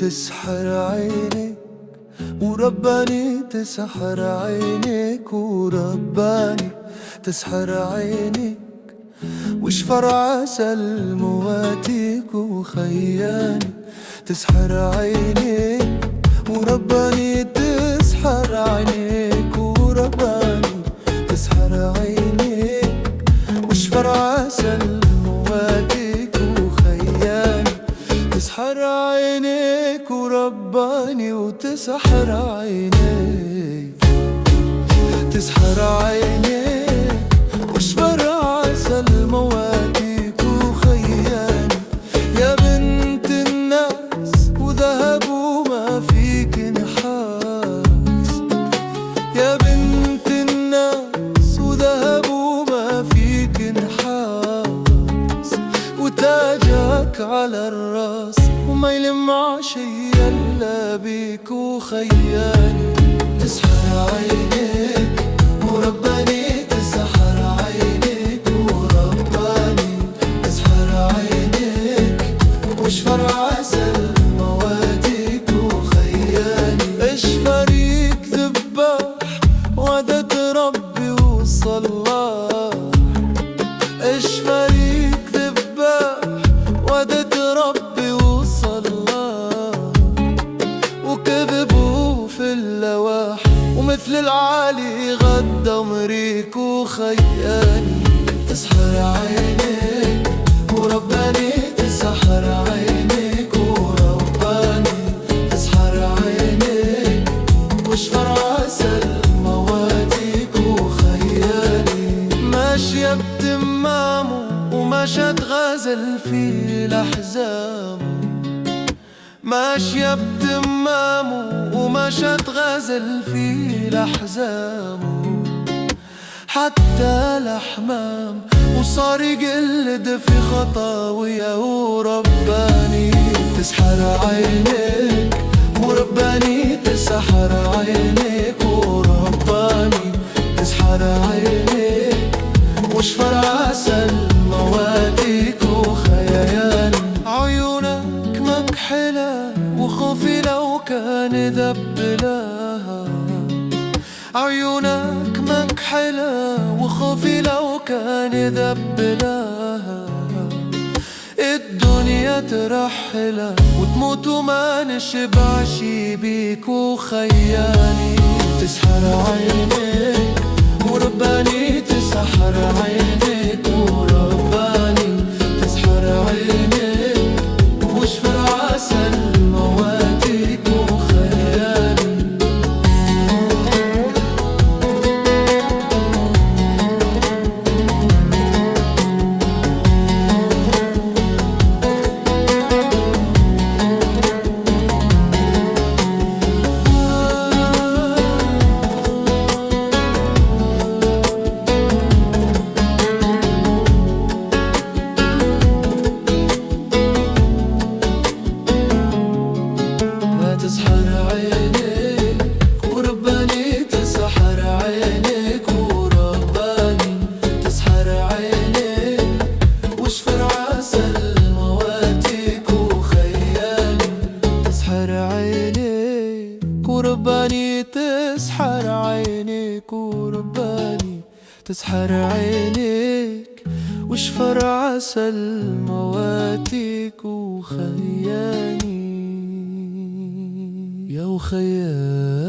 تسحر عينك ورباني تسحر عينك ورباني تسحر عينك وشفر عسل مواتيك وخياني تسحر عينك ورباني تسحر عينك ورباني تسحر عينك وشفر عسل مواتيك وخياني تسحر عينك ورباني وتسحر عينك تسحر عينك وشفر عسل مواتيك وخياني يا بنت الناس وذهب وما فيك نحاس يا بنت الناس وذهب وما فيك نحاس وتاجك على الراس وما يلمع شي الا بيك وخياني تسحر عينك ورباني تسحر عينك ورباني تسحر عينك وشفر عسل مواتيك وخياني اشفريك ذباح وعدت ربي وصلاح اشفريك ذباح وعدت ربي وصلاح وكذبوا في اللواح ومثل العالي غدا ومريك وخياني تسحر عينك ورباني تسحر عينك ورباني تسحر عينك وشفر عسل مواتيك وخياني ماشية بتمامه ومشت غزل في الأحزام ماشية بتمامه ومشت غزل في الأحزام حتى الأحمام وصار يقلد في خطاوية ورباني تسحر عينك ورباني تسحر عينك ورباني تسحر عينك وشفر عسل مواتيك وخياني عيونك مكحلة وخوفي لو كان ذبلاها عيونك مكحلة وخوفي لو كان ذبلاها الدنيا ترحلها وتموت وما نشبع شي بيك وخياني تسحر عينك ورباني تسحر عينك ورباني تسحر عينك وشفر عسل مواتيك وخياني تسحر عينك ورباني تسحر عينك ورباني تسحر عينك وشفر عسل مواتيك وخياني تسحر عينك ورباني تسحر عينك ورباني تسحر عينك وشفر عسل مواتيك وخياني يا وخياني.